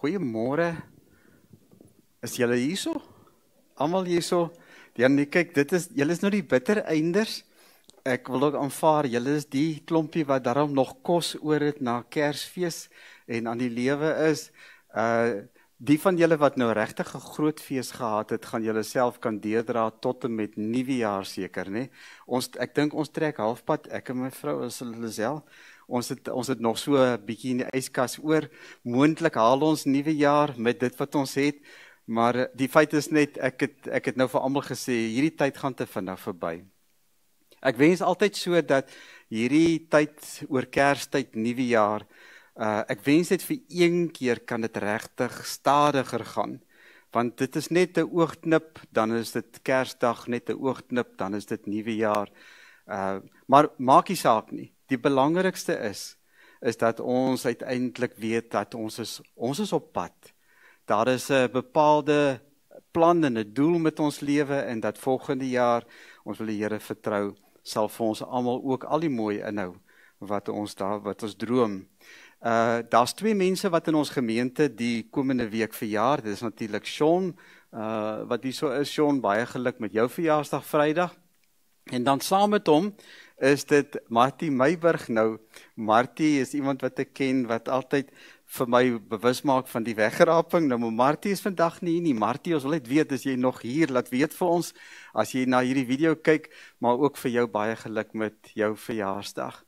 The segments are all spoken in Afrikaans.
Goeiemôre. Is julle hierso? Almal hierso? Ja, nee, kyk, julle is nou die bitter einders. Ek wil ook aanvaar, julle is die klompie wat daarom nog kos oor het na Kersfees en aan die lewe is. Die van julle wat nou regtig 'n groot fees gehad het, gaan julle self kan deurdra tot en met Nuwejaar seker, né? Ek dink ons trek halfpad, ek en my vrou is Lisel. Ons het nog so 'n bietjie in die yskas oor. Moontlik haal ons Nuwejaar met dit wat ons het, maar die feit is net ek het nou vir almal gesê hierdie tyd gaan te vinnig verby. Ek wens altyd so dat hierdie tyd oor Kerstyd, Nuwejaar, ek wens net vir een keer kan dit regtig stadiger gaan, want dit is net 'n oogknip, dan is dit Kersdag, net 'n oogknip, dan is dit Nuwejaar. Maar maak nie saak nie. Die belangrikste is dat ons uiteindelik weet dat ons is op pad. Daar is 'n bepaalde plan en 'n doel met ons lewe en dat volgende jaar, ons wil die Here vertrou, sal vir ons almal ook al die mooi inhou wat ons droom. Daar's 2 mense wat in ons gemeente die komende week verjaar. Dit is natuurlik Sean, wat hier so is. Sean, baie geluk met jou verjaarsdag Vrydag. En dan saam met hom is dit Martie Meiburg. Nou, Martie is iemand wat ek ken, wat altyd vir my bewus maak van die weggeraping. Nou, Martie is vandag nie. Martie, ons wil net weet, as jy nog hier, laat weet vir ons, as jy na hierdie video kyk, maar ook vir jou baie geluk met jou verjaarsdag.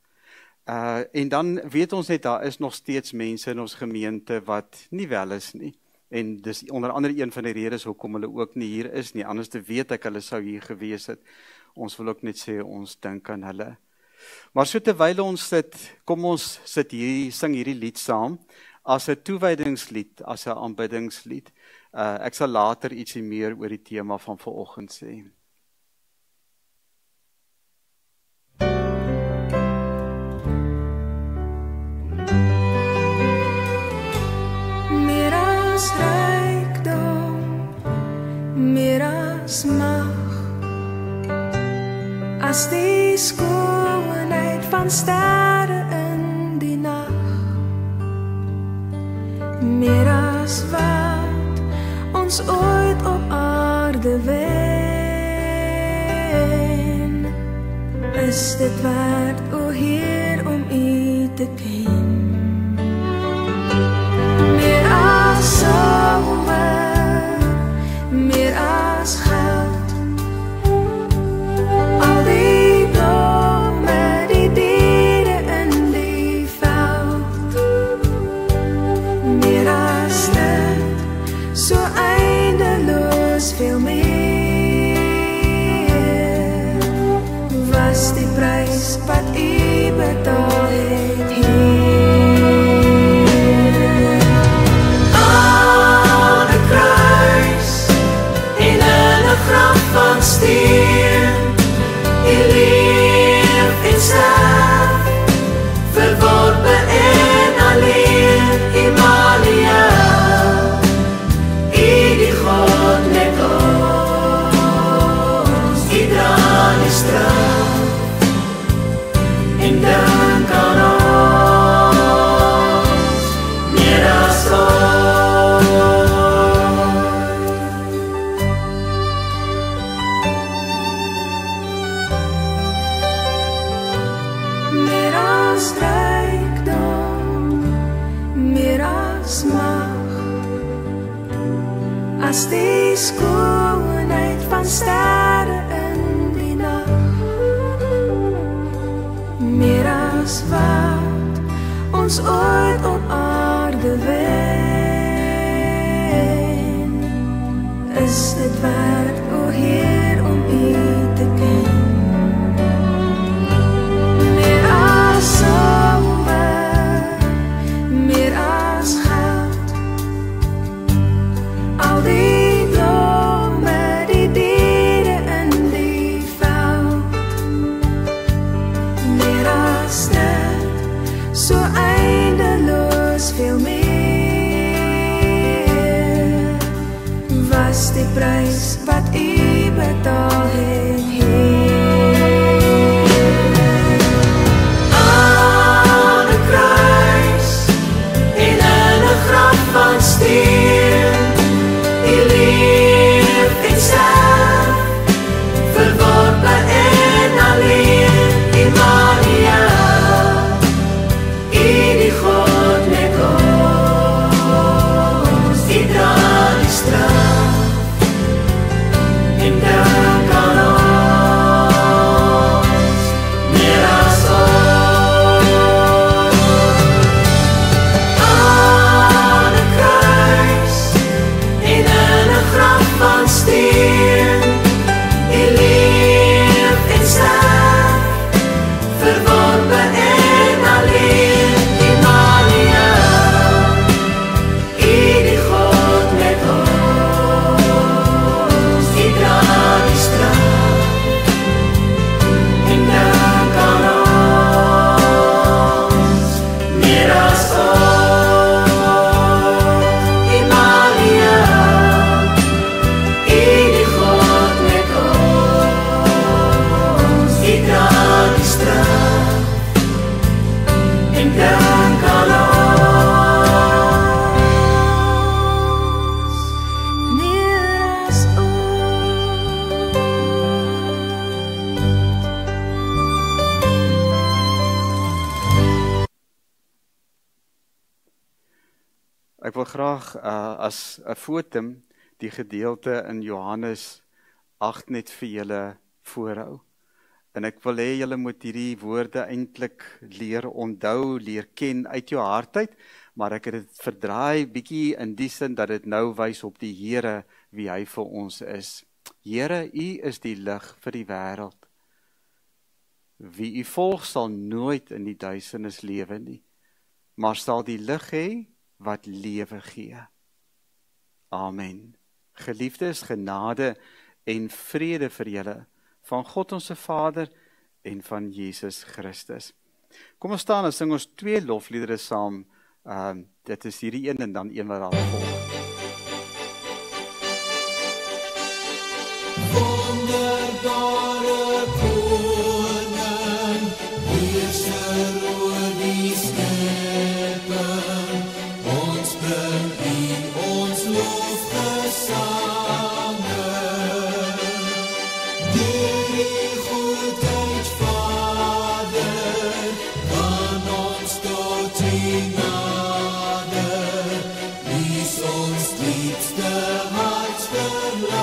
En dan weet ons net, daar is nog steeds mense in ons gemeente wat nie wel is nie. En dis onder andere een van die redes hoekom hulle ook nie hier is nie. Anders te weet ek, hulle sou hier gewees het. Ons wil ook net sê, ons dink aan hulle. Maar so terwyl ons sit, kom ons sit hier, sing hierdie lied saam, as 'n toewydingslied, as 'n aanbiddingslied. Ek sal later ietsie meer oor die tema van vanoggend sê. Meer as rykdom, meer as mag, as die skoonheid van sterre in die nag, meer as wat ons ooit op aarde wen, is dit werd, o Heer, om U te ken. Meer as silwer, meer as goud, al die blome, die diere in die veld, meer as dit, so eindeloos veel meer, was die prys wat U betaal het hier. Aan 'n kruis en in 'n graf van steen, U leef en sterf, verworpe en alleen, Immanuel, U die God met ons, U dra die straf en dink aan ons, meer as meer as rykdom, meer as mag, as die skoonheid van sterre in die nag, meer as wat ons ooit op aarde wen, is dit werd, o Heer, om U te ken. Meer as silwer, meer as goud, al die blome, die diere in die veld, meer as dit, so eindeloos Ek wil graag as 'n fotum die gedeelte in Johannes 8 net vir julle voorhou. En ek wil hê julle moet hierdie woorde eintlik leer onthou, leer ken uit jou hart uit, maar ek het dit verdraai bietjie in die sin dat dit nou wys op die Here wie hy vir ons is. Here, U is die lig vir die wêreld. Wie U volg sal nooit in die duisternis lewe nie, maar sal die lig hê wat lewe gee. Amen. Geliefdes, genade en vrede vir julle van God ons Vader en van Jesus Christus. Kom ons staan en sing ons 2 lofliedere saam. Dit is hierdie een en dan een wat daar volg. Wonderbare koning, heerser oor die schepping, ons bring U ons lofgesange. Deur die goedheid, Vader, kan ons tot U nader, wees ons diepste hartsverlange.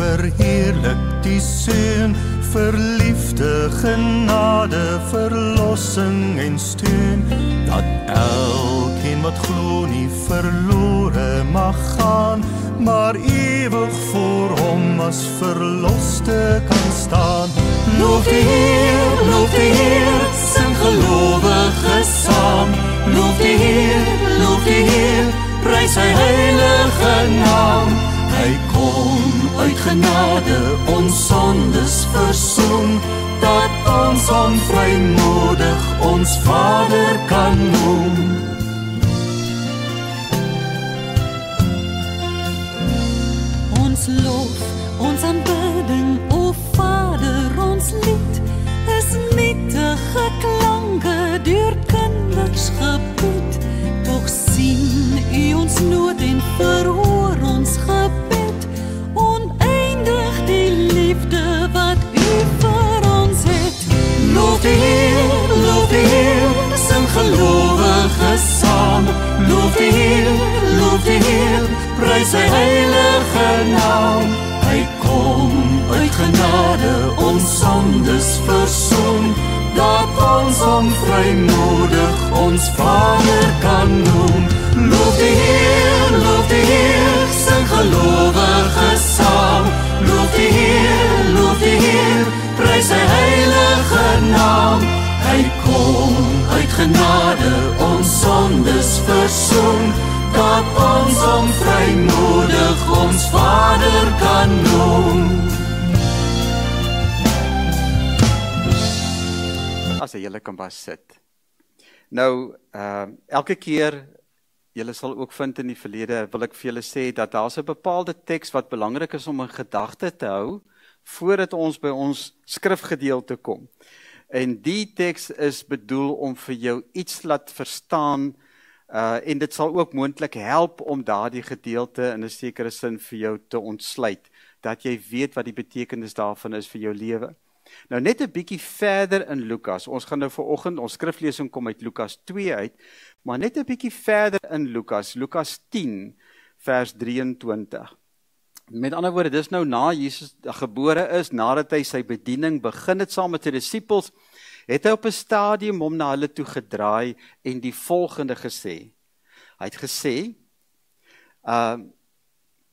Verheerlik die Seun vir liefde, genade, verlossing en steun, dat elkeen wat glo nie verlore mag gaan, maar ewig voor hom as verloste kan staan. Loof die Heer, sing gelowiges saam. Loof die Heer, prys sy heilige naam. Hy kom uit genade, ons sondes versoen, dat ons hom vrymoedig ons Vader kan noem. Ons lof, ons aanbidding, o Vader, ons lied, is nietige klanke deur kinders gebied. Tog sien U ons nood en verhoor ons gebed, oneindig die liefde wat U vir ons het. Loof die Heer, sing gelowiges saam. Loof die Heer, prys sy heilige naam. Hy kom uit genade, ons sondes versoen, dat ons hom vrymoedig ons Vader kan noem. Loof die Heer, sing gelowiges saam. Loof die Heer, prys sy heilige naam. Hy kom uit genade, ons sondes versoen, dat ons hom vrymoedig ons Vader kan noem. As julle kan bas sit. Nou, elke keer, julle sal ook vind in die verlede, wil ek vir julle sê, dat daar 'n bepaalde teks wat belangrik is om in gedagte te hou, voordat ons by ons skrifgedeelte kom. En die teks is bedoel om vir jou iets laat verstaan, en dit sal ook moontlik help om daardie gedeelte in 'n sekere sin vir jou te ontsluit, dat jy weet wat die betekenis daarvan is vir jou lewe. Nou net 'n bietjie verder in Lukas, ons gaan nou vanoggend, ons skriflesing kom uit Lukas 2 uit, maar net 'n bietjie verder in Lukas 10 vers 23. Met ander woorde, dis nou na Jesus gebore is, nadat hy sy bediening begin het saam met sy disippels, het hy op 'n stadium hom na hulle toe gedraai en die volgende gesê. Hy het gesê,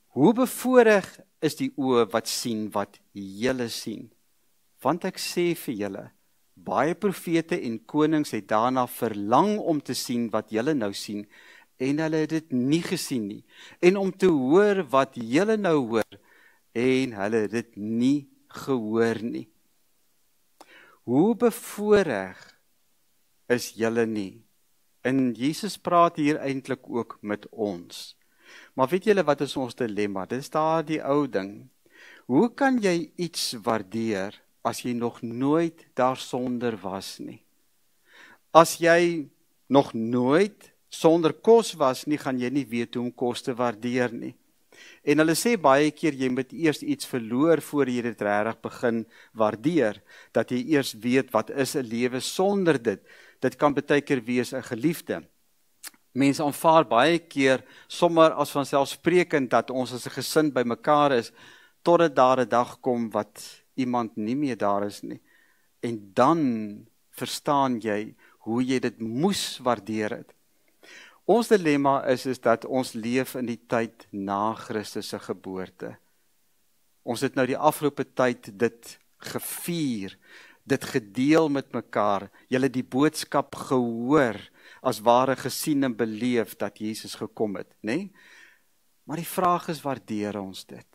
hoe bevoorreg is die oë wat sien wat julle sien. Want ek sê vir julle, baie profete en konings het daarna verlang om te sien wat julle nou sien, en hulle het dit nie gesien nie, en om te hoor wat julle nou hoor, en hulle het dit nie gehoor nie. Hoe bevoorreg is julle nie? En Jesus praat hier eintlik ook met ons. Maar weet julle wat is ons dilemma? Dis daar die ou ding. Hoe kan jy iets waardeer as jy nog nooit daarsonder was nie? As jy nog nooit sonder kos was nie, gaan jy nie weet hoe om kos te waardeer nie. En hulle sê baie keer, jy moet eers iets verloor voor jy dit regtig begin waardeer, dat jy eers weet wat is 'n lewe sonder dit. Dit kan baie keer wees 'n geliefde. Mense aanvaar baie keer sommer as vanselfsprekend dat ons as 'n gesin by mekaar is, totdat daar 'n dag kom wat iemand nie meer daar is nie. En dan verstaan jy hoe jy dit moes waardeer het. Ons dilemma is dat ons leef in die tyd na Christus se geboorte. Ons het nou die afgelope tyd dit gevier, dit gedeel met mekaar, julle die boodskap gehoor, as ware gesien en beleef dat Jesus gekom het, né? Maar die vraag is, waardeer ons dit?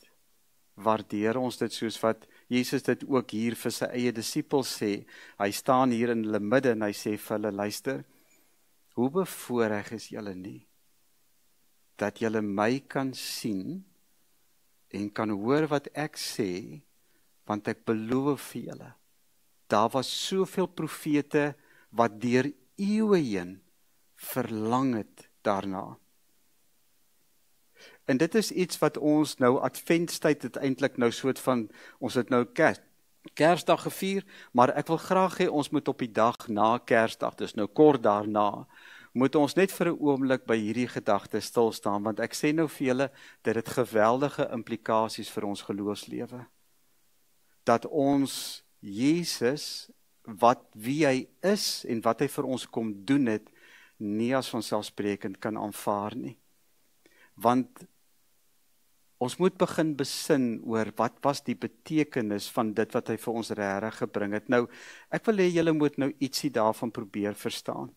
Waardeer ons dit soos wat Jesus dit ook hier vir sy eie disippels sê? Hy staan hier in hulle midde en hy sê vir hulle, luister, hoe bevoorreg is julle nie, dat julle my kan sien en kan hoor wat ek sê, want ek beloof vir julle, daar was soveel profete wat deur eeue heen verlang het daarna. En dit is iets wat ons nou adventstyd het eintlik nou soort van, ons het nou Kersdag gevier, maar ek wil graag hê ons moet op die dag na Kersdag, dus nou kort daarna, moet ons net vir 'n oomblik by hierdie gedagte stil staan, want ek sê nou vir julle, dit het geweldige implikasies vir ons geloofslewe. Dat ons Jesus, wie hy is en wat hy vir ons kom doen het, nie as vanselfsprekend kan aanvaar nie. Want ons moet begin besin oor wat was die betekenis van dit wat hy vir ons regtig gebring het. Nou, ek wil hê julle moet nou ietsie daarvan probeer verstaan.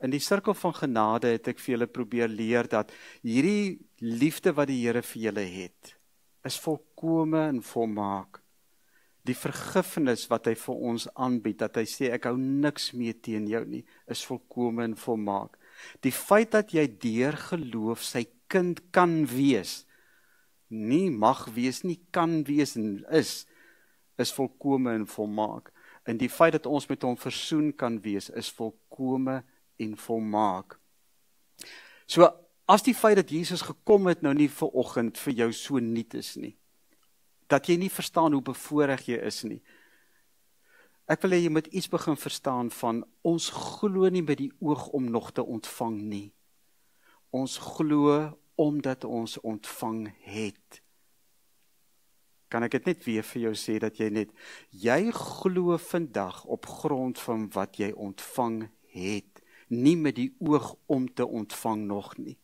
In die sirkel van genade het ek vir julle probeer leer dat hierdie liefde wat die Here vir julle het, is volkome en volmaak. Die vergifnis wat hy vir ons aanbied, dat hy sê ek hou niks meer teen jou nie, is volkome en volmaak. Die feit dat jy deur geloof sy kind kan wees, nie mag wees, nie kan wees en is volkome en volmaak. En die feit dat ons met hom versoen kan wees, is volkome en volmaak. So, as die feit dat Jesus gekom het nou nie vanoggend vir jou so nuut is nie, dat jy nie verstaan hoe bevoorreg jy is nie. Ek wil hê jy moet iets begin verstaan van, ons glo nie met die oog om nog te ontvang nie. Ons glo omdat ons ontvang het. Kan ek dit net weer vir jou sê, dat jy glo vandag op grond van wat jy ontvang het, nie met die oog om te ontvang nog nie.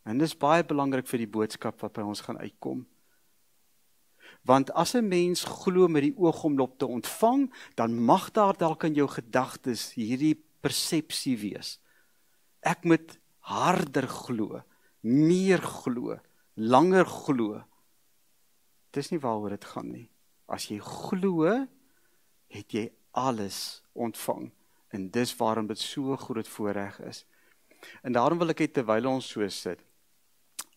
En dit is baie belangrik vir die boodskap wat by ons gaan uitkom. Want as 'n mens glo met die oog om op te ontvang, dan mag daar dalk in jou gedagtes hierdie persepsie wees. Ek moet harder glo, meer glo, langer glo. Dis nie waaroor dit gaan nie. As jy glo, het jy alles ontvang. En dis waarom dit so groot voorreg is. En daarom wil ek terwyl ons so sit,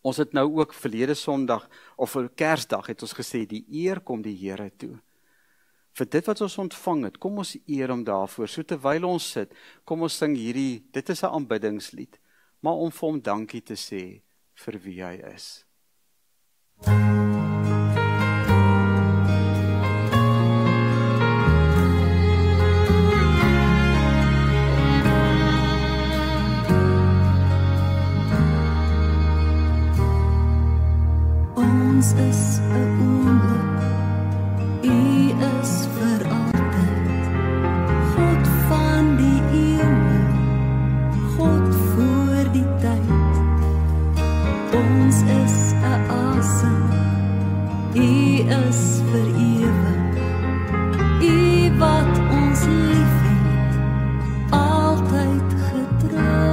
ons het nou ook verlede Sondag, of Kersdag, het ons gesê, die eer kom die Here toe. vir dit wat ons ontvang het. Kom ons eer hom daarvoor. So terwyl ons sit, kom ons sing hierdie, dit is 'n aanbiddingslied, maar om vir hom dankie te sê vir wie hy is. Ons is 'n oomblik, U is vir altyd, God van die eeuwe, God voor die tyd. Ons is 'n asem, U is vir ewig, U wat ons liefhet, altyd getrou.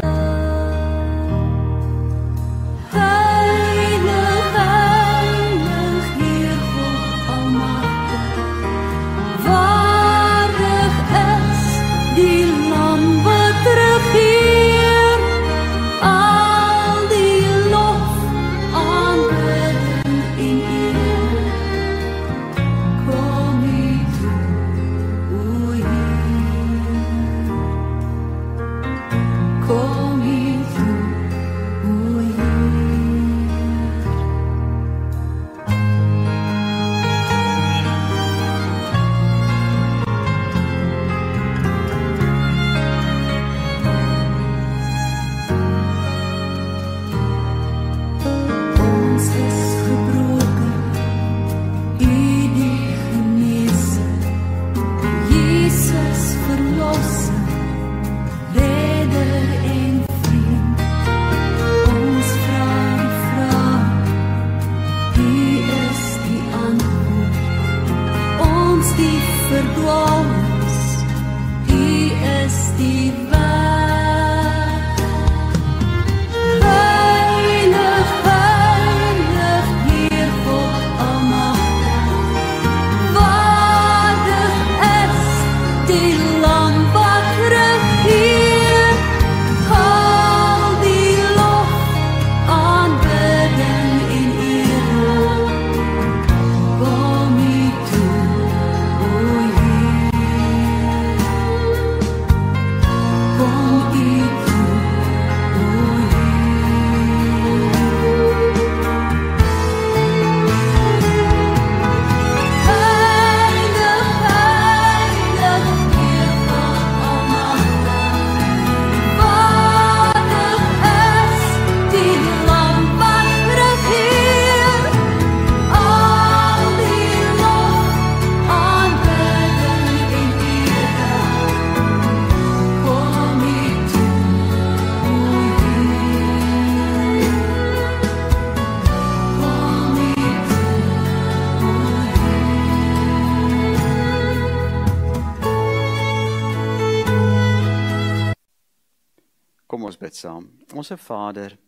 Kom ons bid saam. Onse Vader,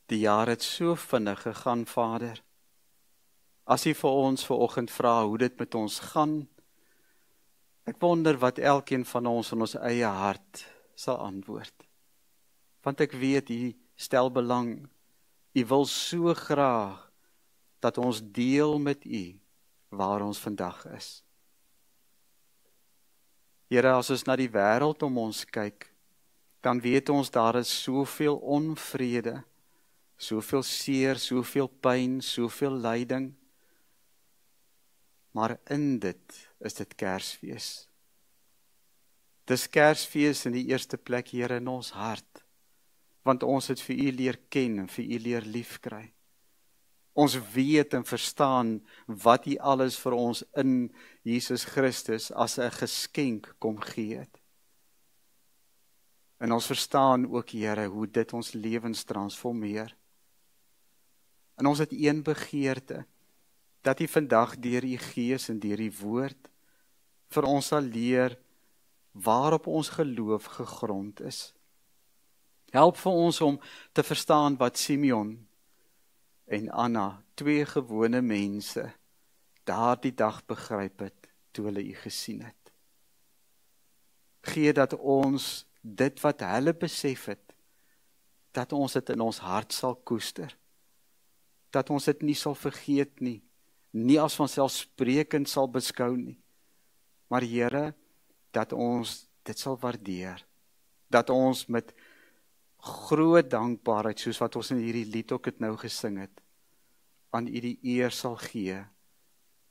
die jaar het so vinnig gegaan, Vader. As U vir ons vanoggend vra hoe dit met ons gaan, ek wonder wat elkeen van ons in ons eie hart sal antwoord. Want ek weet U stel belang, U wil so graag dat ons deel met U waar ons vandag is. Here, as ons na die wêreld om ons kyk, dan weet ons daar is soveel onvrede, soveel seer, soveel pyn, soveel lyding. Maar in dit is dit Kersfees. Dis Kersfees in die eerste plek, Here, in ons hart, want ons het vir U leer ken en vir U leer liefkry. Ons weet en verstaan wat U alles vir ons in Jesus Christus as 'n geskenk kom gee het. En ons verstaan ook, Here, hoe dit ons lewens transformeer. En ons het een begeerte, dat U vandag deur U Gees en deur U woord vir ons sal leer waarop ons geloof gegrond is. Help vir ons om te verstaan wat Simeon en Anna, twee gewone mense, daardie dag begryp het, toe hulle U gesien het. Gee dat ons dit wat hulle besef het, dat ons dit in ons hart sal koester, dat ons dit nie sal vergeet nie, nie as vanselfsprekend sal beskou nie. Maar Here, dat ons dit sal waardeer. Dat ons met groot dankbaarheid, soos wat ons in hierdie lied ook het nou gesing het, aan U die eer sal gee,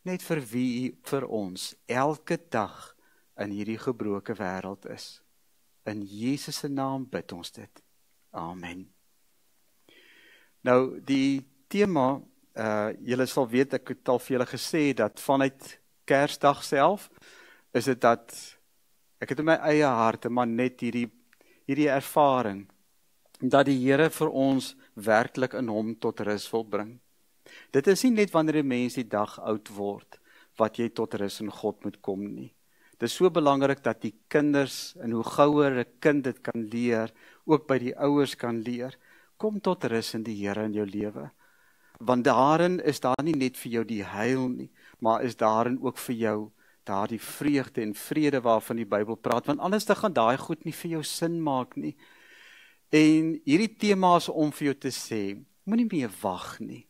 net vir wie U vir ons elke dag in hierdie gebroke wêreld is. In Jesus se naam bid ons dit. Amen. Nou, die tema, julle sal weet, ek het al vir julle gesê, dat vanuit Kersdag self, is dit dat, ek het in my eie hart, maar net hierdie ervaring, dat die Here vir ons werklik in hom tot rus wil bring. Dit is nie net wanneer 'n mens die dag oud word, wat jy tot rus in God moet kom nie. Dit is so belangrik dat die kinders, en hoe gouer 'n kind dit kan leer, ook by die ouers kan leer, kom tot rus in die Here in jou lewe. Want daarin is daar nie net vir jou die heil nie, maar is daarin ook vir jou daar die vreugde en vrede waarvan die Bybel praat, want anders dan gaan daai goed nie vir jou sin maak nie. En hierdie tema is om vir jou te sê, moenie meer wag nie.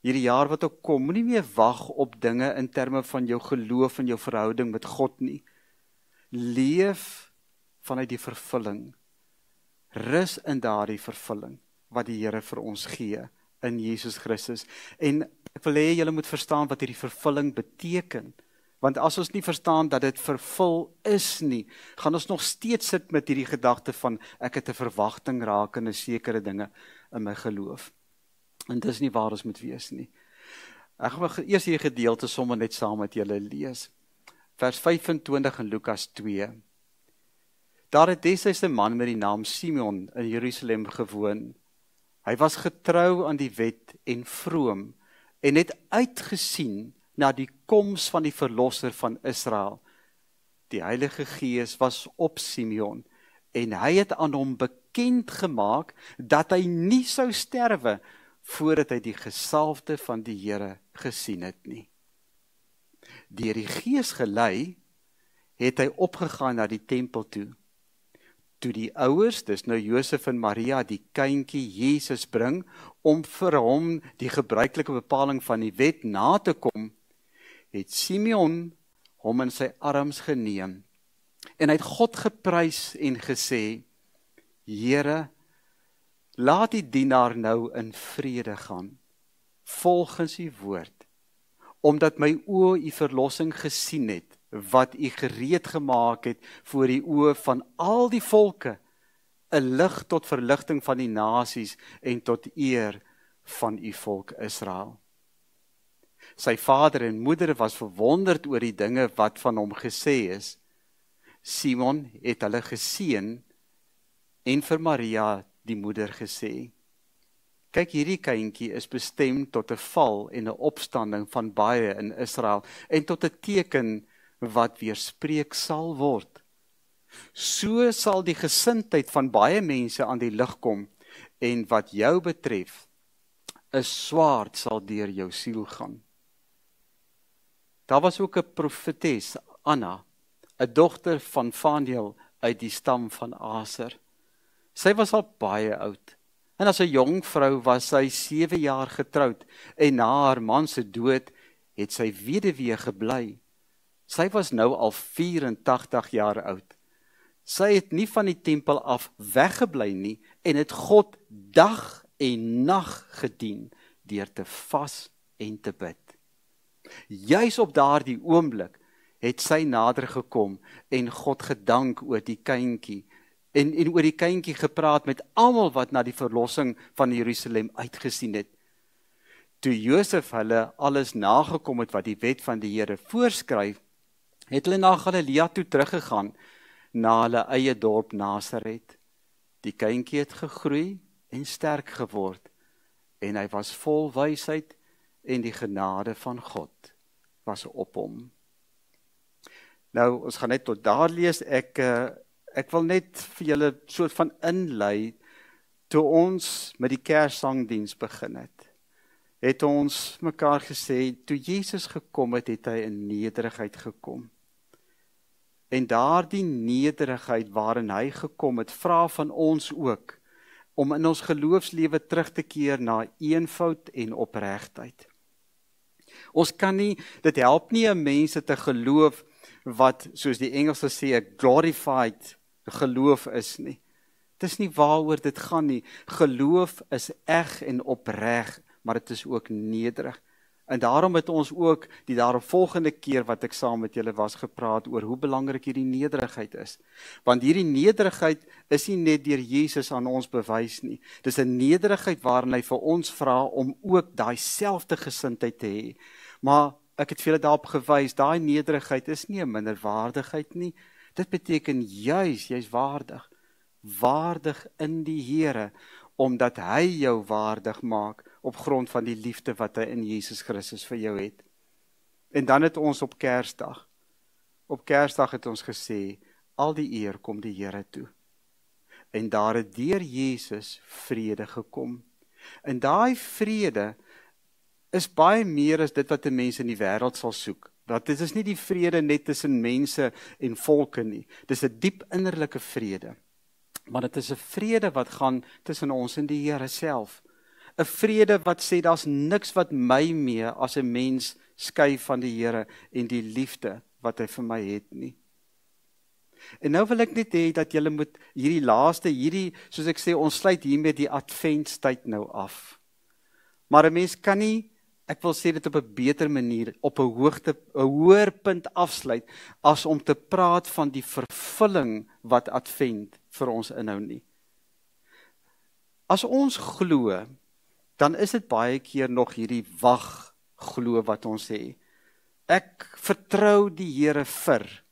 Hierdie jaar wat ook kom, moenie meer wag op dinge in terme van jou geloof en jou verhouding met God nie. Leef vanuit die vervulling. Rus in daardie vervulling wat die Here vir ons gee in Jesus Christus. En ek wil hê julle moet verstaan wat hierdie vervulling beteken. Want as ons nie verstaan dat dit vervul is nie, gaan ons nog steeds sit met hierdie gedagte van ek het 'n verwagting rakende sekere dinge in my geloof. En dis nie waar ons moet wees nie. Ek gaan eers hierdie gedeelte sommer net saam met julle lees. Vers 25 in Lukas 2. Daar het destyds 'n man met die naam Simeon in Jerusalem gewoon. Hy was getrou aan die wet en vroom en het uitgesien na die koms van die verlosser van Israel. Die Heilige Gees was op Simeon en hy het aan hom bekend gemaak dat hy nie sou sterwe voordat hy die gesalfde van die Here gesien het nie. Deur die Gees gelei, het hy opgegaan na die tempel toe. Toe die ouers, dis nou Josef en Maria, die kindjie Jesus bring, om vir hom die gebruikelike bepaling van die wet na te kom, het Simeon hom in sy arms geneem, en hy het God geprys en gesê, Here, laat die dienaar nou in vrede gaan, volgens U woord, omdat my oë U verlossing gesien het, wat U gereed gemaak het voor die oë van al die volke, 'n lig tot verligting van die nasies en tot eer van U volk Israel. Sy vader en moeder was verwonderd oor die dinge wat van hom gesê is. Simon het hulle geseën en vir Maria die moeder gesê, kyk, hierdie kindjie is bestem tot 'n val en 'n opstanding van baie in Israel en tot 'n teken wat weerspreek sal word. So sal die gesindheid van baie mense aan die lig kom en wat jou betref, 'n swaard sal deur jou siel gaan. Daar was ook 'n profetes, Anna, 'n dogter van Faniel uit die stam van Aser. Sy was al baie oud, en as 'n jong vrou was sy 7 jaar getroud, en na haar man se dood het sy weduwee gebly. Sy was nou al 84 jaar oud. Sy het nie van die tempel af weggebly nie, en het God dag en nag gedien, deur te vas en te bid. Juis op daardie oomblik het sy nader gekom en God gedank oor die kindjie en oor die kindjie gepraat met almal wat na die verlossing van Jerusalem uitgesien het. Toe Josef hulle alles nagekom het wat die wet van die Here voorskryf, het hulle na Galilea toe teruggegaan, na hulle eie dorp Nasaret. Die kindjie het gegroei en sterk geword, en hy was vol wysheid en die genade van God was op hom. Nou, ons gaan net tot daar lees. Ek wil net vir julle soort van inlei, toe ons met die Kerssangdiens begin het ons mekaar gesê, toe Jesus gekom het, het hy in nederigheid gekom. En daardie nederigheid waarin hy gekom het, vra van ons ook, om in ons geloofslewe terug te keer na eenvoud en opregtheid. Ons kan nie, dit help nie 'n mense te geloof wat, soos die Engelse sê, 'n glorified geloof is nie. Dis nie waaroor dit gaan nie. Geloof is eg en opreg, maar dit is ook nederig. En daarom het ons ook die daaropvolgende keer wat ek saam met julle was gepraat oor hoe belangrik hierdie nederigheid is. Want hierdie nederigheid is nie net deur Jesus aan ons bewys nie. Dis 'n nederigheid waarin hy vir ons vra om ook daai selfde gesindheid te hê. Maar ek het vir julle daarop gewys, daai nederigheid is nie 'n minderwaardigheid nie. Dit beteken jy's waardig. Waardig in die Here, omdat hy jou waardig maak op grond van die liefde wat hy in Jesus Christus vir jou het. En dan het ons op Kersdag het ons gesê, al die eer kom die Here toe. En daar het deur Jesus vrede gekom. En daai vrede is baie meer as dit wat 'n mens in die wêreld sal soek. Dat dit is nie die vrede net tussen mense en volke nie. Dis 'n diep innerlike vrede. Maar dit is 'n vrede wat gaan tussen ons en die Here self. 'n Vrede wat sê, daar's niks wat my mee as 'n mens skei van die Here en die liefde wat hy vir my het nie. En nou wil ek net hê dat julle moet soos ek sê, ons sluit hiermee die adventstyd nou af. Maar 'n mens kan nie, ek wil sê dit op 'n beter manier, op 'n hoër punt afsluit, as om te praat van die vervulling wat advent vir ons inhou nie. As ons glo, dan is dit baie keer nog hierdie wag glo wat ons sê. Ek vertrou die Here vir.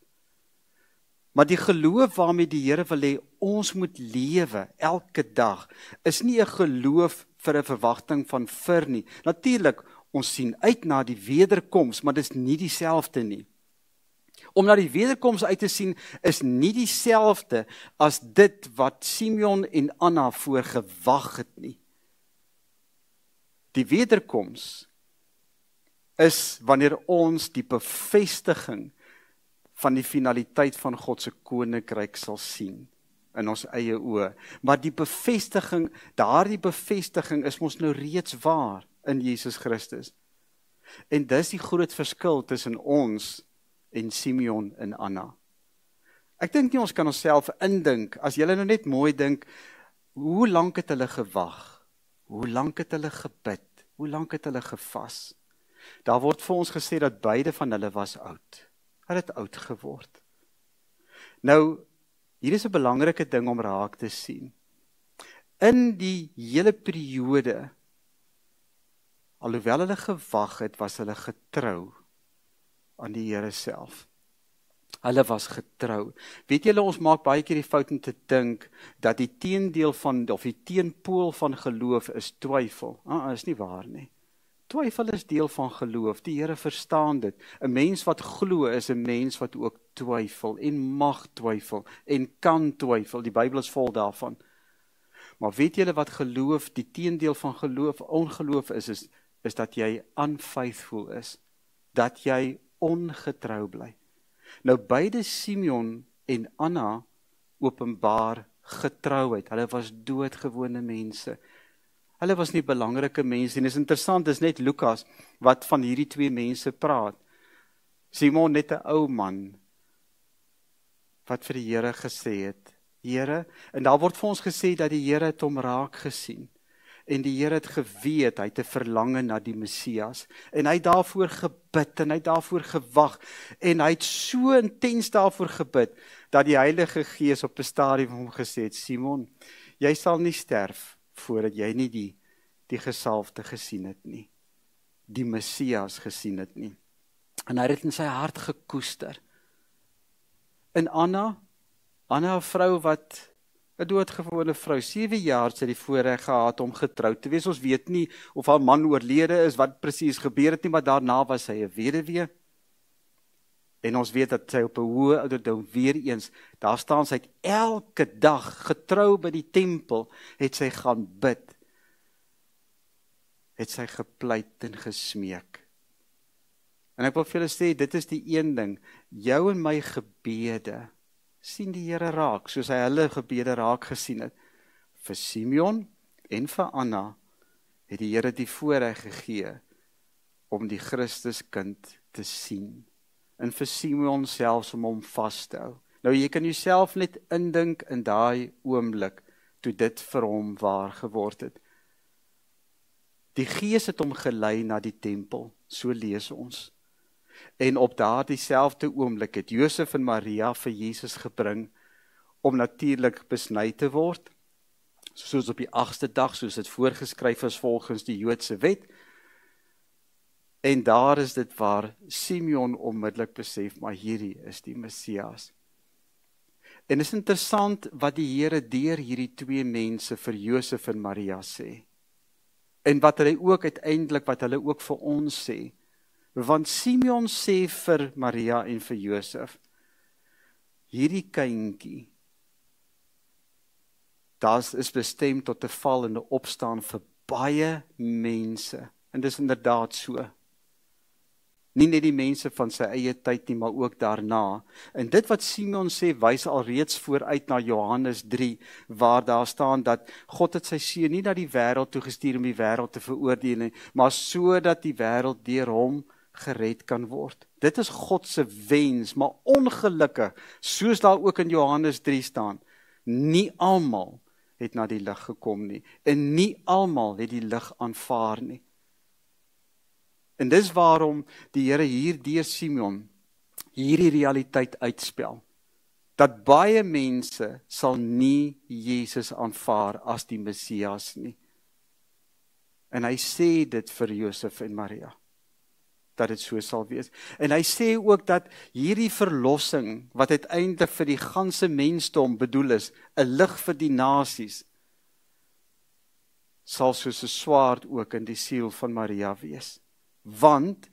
Maar die geloof waarmee die Here wil hê ons moet lewe elke dag, is nie 'n geloof vir 'n verwagting van vir nie. Natuurlik, ons sien uit na die wederkoms, maar dit is nie dieselfde nie. Om na die wederkoms uit te sien is nie dieselfde as dit wat Simeon en Anna voorgewag het nie. Die wederkoms is wanneer ons die bevestiging van die finaliteit van God se koninkryk sal sien in ons eie oë. Maar daardie bevestiging is ons nou reeds waar in Jesus Christus. En dis die groot verskil tussen ons en Simeon en Anna. Ek dink nie ons kan onsself indink, as julle nou net mooi dink, hoe lank het hulle gewag? Hoe lank het hulle gebid? Hoe lank het hulle gevas? Daar word vir ons gesê dat beide van hulle was oud. Hulle het oud geword. Nou, hier is 'n belangrike ding om raak te sien. In die hele periode, alhoewel hulle gewag het, was hulle getrou aan die Here self. Hulle was getrou. Weet julle, ons maak baie keer die fout om te dink dat die teendeel van, of die teenpool van geloof is twyfel. Is nie waar nie. Twyfel is deel van geloof. Die Here verstaan dit. 'n Mens wat glo is 'n mens wat ook twyfel en mag twyfel en kan twyfel. Die Bybel is vol daarvan. Maar weet julle wat geloof, die teendeel van geloof, ongeloof is dat jy unfaithful is. Dat jy ongetrou bly. Nou beide Simeon en Anna openbaar getrouheid. Hulle was doodgewone mense. Hulle was nie belangrike mense nie. Dit is interessant, dis net Lukas wat van hierdie twee mense praat. Simon net 'n ou man wat vir die Here gesê het, Here, en daar word vir ons gesê dat die Here het hom raak gesien. En die Here het geweet, hy het 'n verlange na die Messias. En hy het daarvoor gebid, en hy het daarvoor gewag. En hy het so intens daarvoor gebid, dat die Heilige Gees op 'n stadium hom gesê het, Simon, jy sal nie sterf, voordat jy nie die gesalfde gesien het nie. Die Messias gesien het nie. En hy het in sy hart gekoester. En Anna 'n vrou wat 'n doodgewone vrou, 7 jaar sy die voorreg gehad om getroud te wees. Ons weet nie of haar man oorlede is, wat presies gebeur het nie, maar daarna was sy 'n weduwee. En ons weet dat sy op 'n hoë ouderdom weer eens, daar staan sy het elke dag getrou by die tempel, het sy gaan bid. Het sy gepleit en gesmeek. En ek wil vir julle sê, dit is die een ding, jou en my gebede, sien die Here raak, soos hy hulle gebede raak gesien het. Vir Simeon en vir Anna het die Here die voorreg gegee om die Christuskind te sien. En vir Simeon selfs om hom vas te hou. Nou jy kan jouself net indink in daai oomblik, toe dit vir hom waar geword het. Die Gees het hom gelei na die tempel, so lees ons. En op daardie selfde oomblik het Josef en Maria vir Jesus gebring, om natuurlik besny te word, soos op die 8ste dag, soos dit voorgeskryf is volgens die Joodse wet. En daar is dit waar Simeon onmiddellik besef, maar hierdie is die Messias. En is interessant wat die Here deur hierdie twee mense vir Josef en Maria sê. En wat hulle ook vir ons sê. Want Simeon sê vir Maria en vir Josef, hierdie kindjie, dat is bestem tot 'n val en 'n opstaan vir baie mense. En dis inderdaad so. Nie net die mense van sy eie tyd nie, maar ook daarna. En dit wat Simeon sê, wys alreeds vooruit na Johannes 3, waar daar staan dat God het sy seun nie na die wêreld toe gestuur om die wêreld te veroordeel nie, maar sodat die wêreld deur hom gered kan word. Dit is God se wens, maar ongelukkig, soos daar ook in Johannes 3 staan, nie almal het na die lig gekom nie, en nie almal het die lig aanvaar nie. En dis waarom die Here hier deur Simeon hierdie realiteit uitspel, dat baie mense sal nie Jesus aanvaar as die Messias nie. En hy sê dit vir Josef en Maria, dat dit so sal wees. En hy sê ook dat hierdie verlossing, wat uiteindelik vir die ganse mensdom bedoel is, 'n lig vir die nasies, sal soos 'n swaard ook in die siel van Maria wees. Want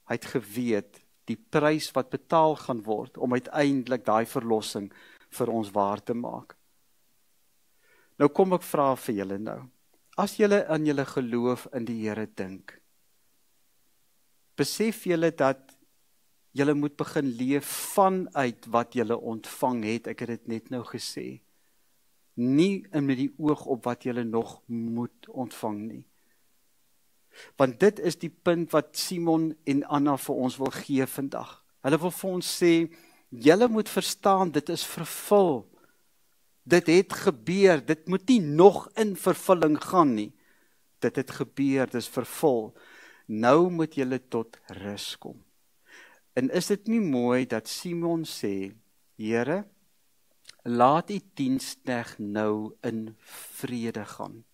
hy het geweet die prys wat betaal gaan word om uiteindelik daai verlossing vir ons waar te maak. Nou kom ek vra vir julle nou, as julle aan julle geloof in die Here dink, besef julle dat julle moet begin leef vanuit wat julle ontvang het, ek het dit net nou gesê, nie met die oog op wat julle nog moet ontvang nie. Want dit is die punt wat Simon en Anna vir ons wil gee vandag. Hulle wil vir ons sê, julle moet verstaan, dit is vervul. Dit het gebeur, dit moet nie nog in vervulling gaan nie. Dit het gebeur, dit is vervul. Nou moet julle tot rus kom. En is dit nie mooi dat Simon sê, Here, laat die diensknegt nou in vrede gaan.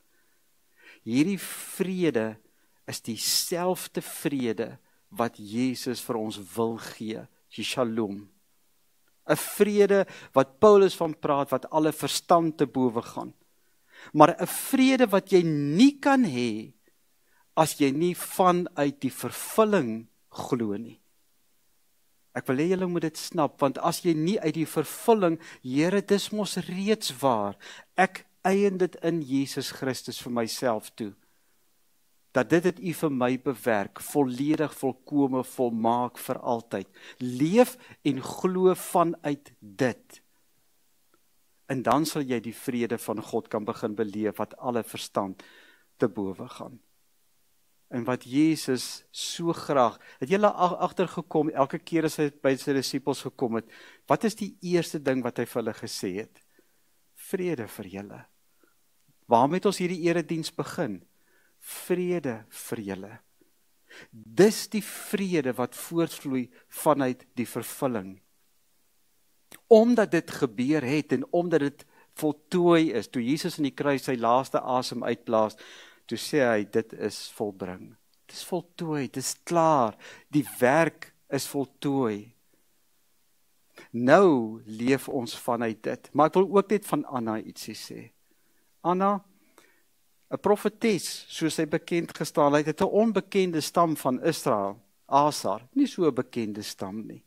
Hierdie vrede is dieselfde vrede wat Jesus vir ons wil gee, die Shalom. 'n vrede wat Paulus van praat, wat alle verstand te bowe gaan. Maar 'n vrede wat jy nie kan hê, as jy nie vanuit die vervulling glo nie. Ek wil hê julle moet dit snap, want as jy nie uit die vervulling, Here, dis mos reeds waar, ek eien dit in Jesus Christus vir myself toe, dat dit het U vir my bewerk, volledig, volkome, volmaak vir altyd. Leef en glo vanuit dit. En dan sal jy die vrede van God kan begin beleef, wat alle verstand te bowe gaan. En wat Jesus so graag, het julle agtergekom, elke keer as hy by sy disippels gekom het, wat is die eerste ding wat hy vir hulle gesê het? Vrede vir julle. Waarom het ons hierdie erediens begin? Vrede vir julle. Dis die vrede wat voortvloei vanuit die vervulling. Omdat dit gebeur het en omdat dit voltooi is, toe Jesus in die kruis sy laaste asem uitblaas, toe sê hy, dit is volbring. Dit is voltooi, dit is klaar, die werk is voltooi. Nou leef ons vanuit dit. Maar ek wil ook net van Anna ietsie sê. Anna, 'n profetes, soos sy bekend gestaan het 'n onbekende stam van Israel, Asar, nie so 'n bekende stam nie.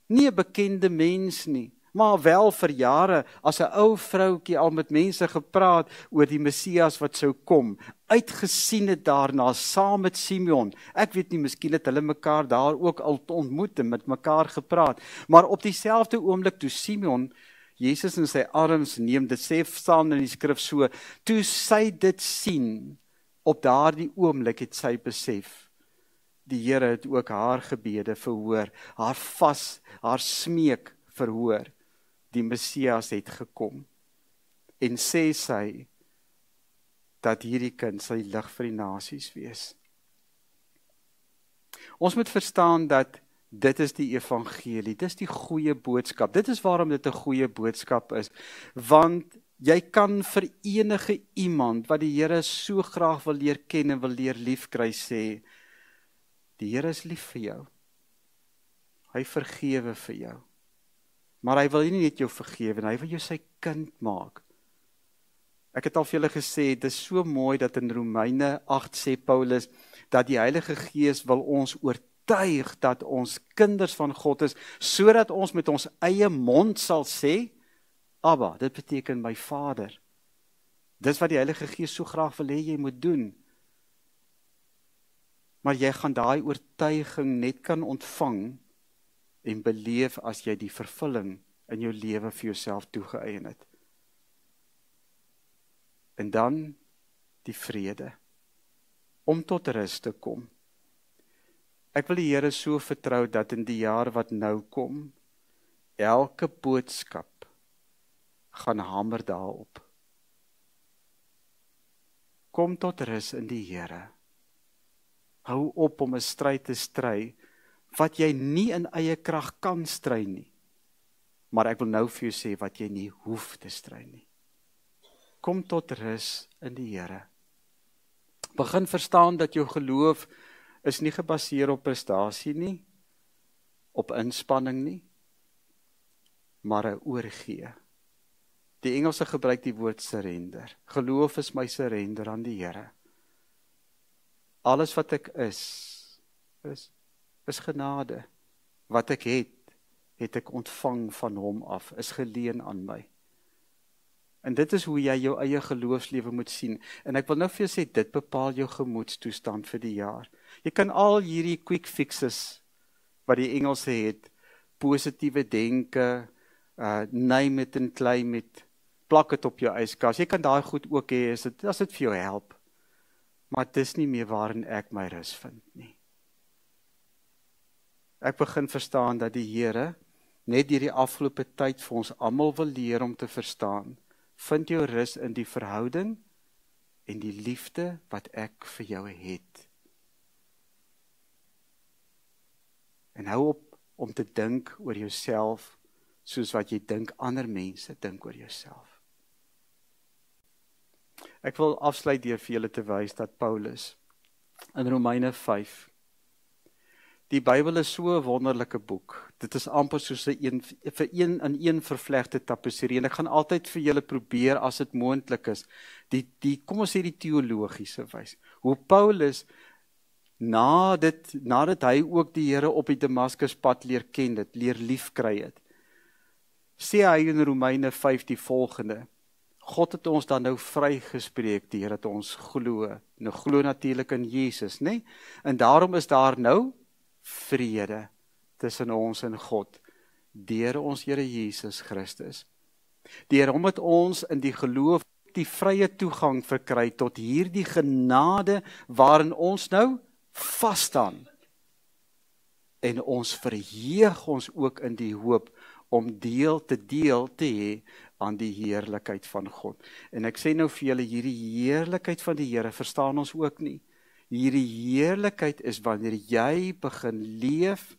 Nie 'n bekende mens nie, maar wel vir jare as 'n ou vroutjie al met mense gepraat oor die Messias wat sou kom, uitgesien het daarna saam met Simeon. Ek weet nie, miskien het hulle mekaar daar ook al ontmoet en met mekaar gepraat, maar op dieselfde oomblik toe Simeon Jesus in sy arms neem, dit sê staan in die skrif so, toe sy dit sien, op daardie oomblik het sy besef, die Here het ook haar gebede verhoor, haar smeek verhoor. Die Messias het gekom. En sê sy, dat hierdie kind sy lig vir die nasies wees. Ons moet verstaan dat dit is die evangelie, dit is die goeie boodskap. Dit is waarom dit 'n goeie boodskap is, want jy kan vir enige iemand wat die Here so graag wil leer ken en wil leer liefkry sê, die Here is lief vir jou. Hy vergewe vir jou. Maar hy wil nie net jou vergewe, hy wil jou sy kind maak. Ek het al vir julle gesê, dit is so mooi dat in Romeine 8 sê Paulus, dat die Heilige Gees wil ons oortuig dat ons kinders van God is, sodat ons met ons eie mond sal sê, Abba, dit beteken my Vader. Dis wat die Heilige Gees so graag wil hê jy moet doen. Maar jy gaan daai oortuiging net kan ontvang en beleef as jy die vervulling in jou lewe vir jouself toegeëien het. En dan die vrede, om tot rus te kom. Ek wil die Here so vertrou dat in die jaar wat nou kom, elke boodskap gaan hamer daarop. Kom tot rus in die Here. Hou op om 'n stryd te stry, wat jy nie in eie krag kan stry nie. Maar ek wil nou vir jou sê wat jy nie hoef te stry nie. Kom tot rus in die Here. Begin verstaan dat jou geloof is nie gebaseer op prestasie nie, op inspanning nie, maar 'n oorgee. Die Engelse gebruik die woord surrender. Geloof is my surrender aan die Here. Alles wat ek is genade. Wat ek het ek ontvang van hom af, is geleen aan my. En dit is hoe jy jou eie geloofslewe moet sien. En ek wil nou vir jou sê, dit bepaal jou gemoedstoestand vir die jaar. Jy kan al hierdie quick fixes, wat die Engelse het, positiewe denke, name it and claim it, plak het op jou yskas. Jy kan daai goed ook hê, as dit vir jou help. Maar dit is nie meer waarin ek my rus vind nie. Ek begin verstaan dat die Here net hierdie afgelope tyd vir ons almal wil leer om te verstaan. Vind jou rus in die verhouding en die liefde wat ek vir jou het. En hou op om te dink oor jouself soos wat jy dink ander mense dink oor jouself. Ek wil afsluit deur vir julle te wys dat Paulus in Romeine 5, die Bybel is so 'n wonderlike boek. Dit is amper soos 'n een vervlegte tapisserie. En ek gaan altyd vir julle probeer, as dit moontlik is, kom ons sê die teologiese wys. Hoe Paulus, nadat hy ook die Here op die Damaskuspad leer ken het, leer liefkry het, sê hy in Romeine 5 die volgende: God het ons dan nou vrygespreek deur dat ons glo. Nou glo natuurlik in Jesus, né? En daarom is daar nou vrede tussen ons en God, deur ons Here Jesus Christus. Deur hom het ons in die geloof die vrye toegang verkry tot hierdie genade waarin ons nou vas staan. En ons verheug ons ook in die hoop om deel te hê aan die heerlikheid van God. En ek sê nou vir julle, hierdie heerlikheid van die Here verstaan ons ook nie. Hierdie heerlikheid is wanneer jy begin leef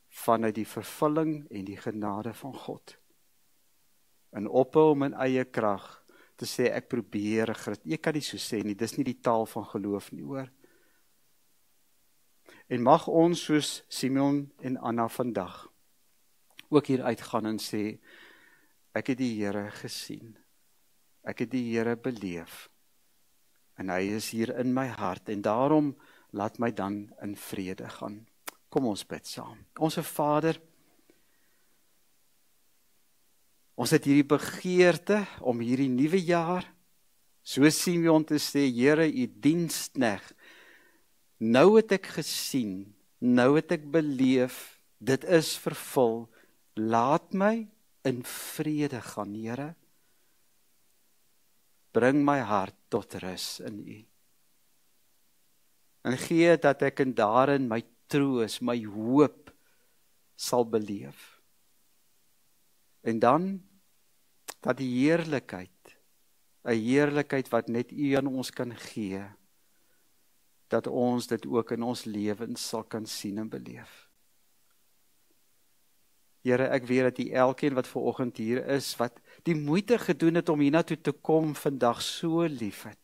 vanuit die vervulling en die genade van God. En ophou om in eie krag te sê ek probeer Christus. Jy kan nie so sê nie, dis nie die taal van geloof nie, hoor. En mag ons soos Simeon en Anna vandag ook hier uitgaan en sê, ek het die Here gesien, ek het die Here beleef, en hy is hier in my hart, en daarom laat my dan in vrede gaan. Kom ons bid saam. Onse Vader, ons het hierdie begeerte om hierdie nuwe jaar, soos Simeon te sê, Here, u diensknegt, nou het ek gesien, nou het ek beleef, dit is vervul, laat my in vrede gaan, Here. Bring my hart tot rus in u. En gee dat ek in daarin my troos, my hoop sal beleef. En dan dat die heerlikheid, 'n heerlikheid wat net U aan ons kan gee, dat ons dit ook in ons lewens sal kan sien en beleef. Here, ek weet dat die elkeen wat vanoggend hier is, wat die moeite gedoen het om hiernatoe te kom vandag, so lief het.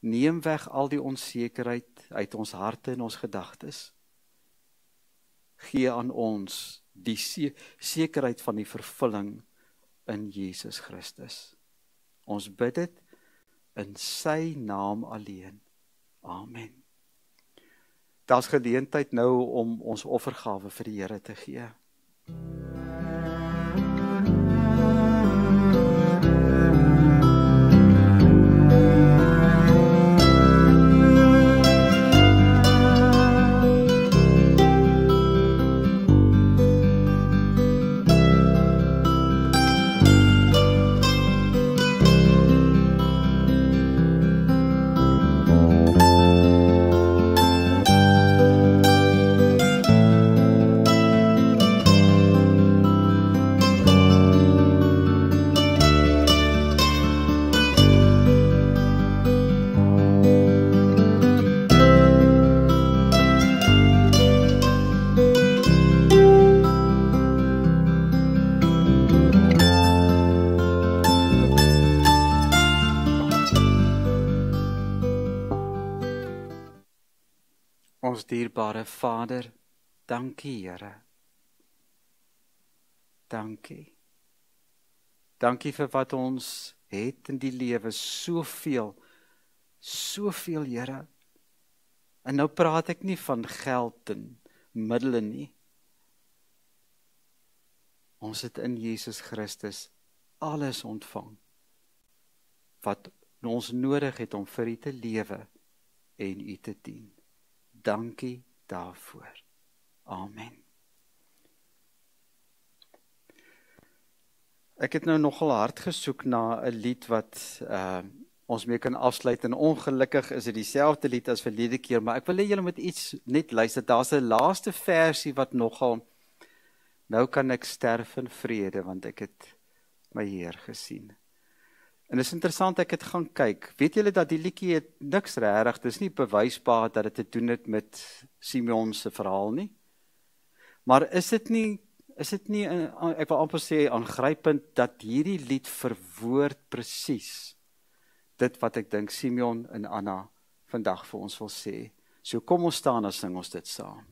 Neem weg al die onsekerheid uit ons harte en ons gedagtes. Gee aan ons die sekerheid van die vervulling in Jesus Christus. Ons bid dit in sy naam alleen. Amen. Daar's geleentheid nou om ons offergawe vir die Here te gee. Ons dierbare Vader, dankie Here. Dankie. Dankie vir wat ons het in die lewe, soveel, Here. En nou praat ek nie van geld en middele nie. Ons het in Jesus Christus alles ontvang, wat ons nodig het om vir U te lewe en U te dien. Dankie daarvoor. Amen. Ek het nou nogal hard gesoek na 'n lied wat ons mee kan afsluit, en ongelukkig is dit dieselfde lied as verlede keer, maar ek wil hê julle moet iets net luister. Daar's 'n laaste versie wat nogal, nou kan ek sterf in vrede, want ek het my Heer gesien. En is interessant, ek het gaan kyk. Weet julle dat die liedjie het niks regtig, dis nie bewysbaar dat dit te doen het met Simeon se verhaal nie. Maar is dit nie, ek wil amper sê aangrypend, dat hierdie lied verwoord presies dit wat ek dink Simeon en Anna vandag vir ons wil sê. So kom ons staan en sing ons dit saam.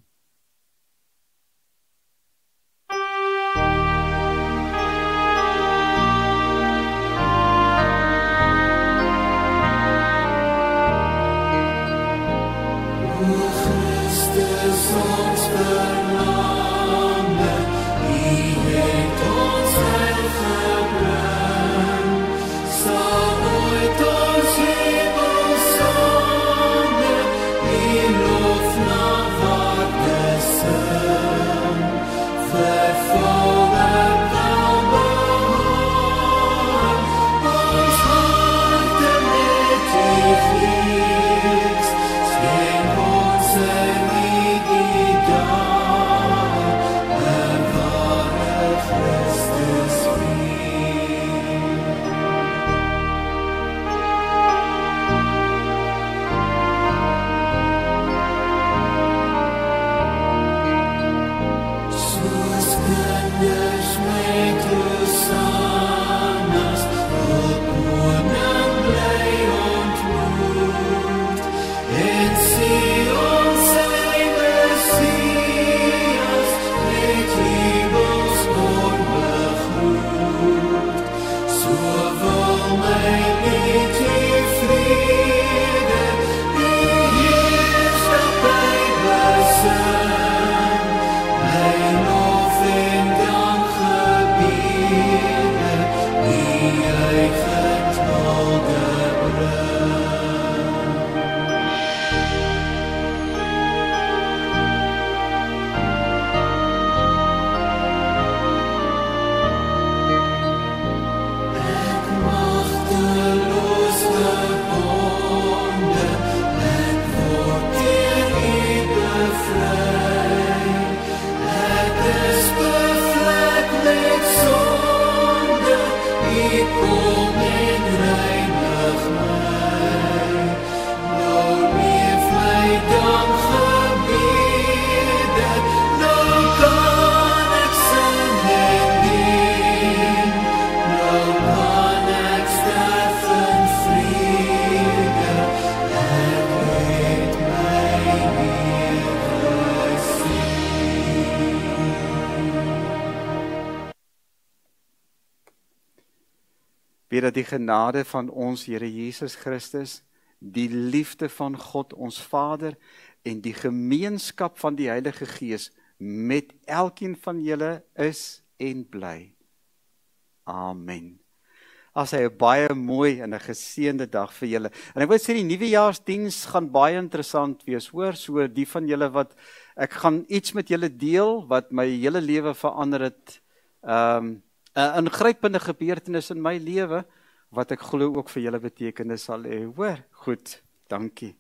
bid dat die genade van ons Here Jesus Christus, die liefde van God ons Vader en die gemeenskap van die Heilige Gees met elkeen van julle is en bly. Amen. As hy 'n baie mooi en 'n geseënde dag vir julle. En ek wil sê die nuwejaarsdiens gaan baie interessant wees, hoor, so die van julle wat ek gaan iets met julle deel wat my hele lewe verander het. 'n ingrypende gebeurtenis in my lewe wat ek glo ook vir julle betekenis sal hê. Hoor, goed, dankie.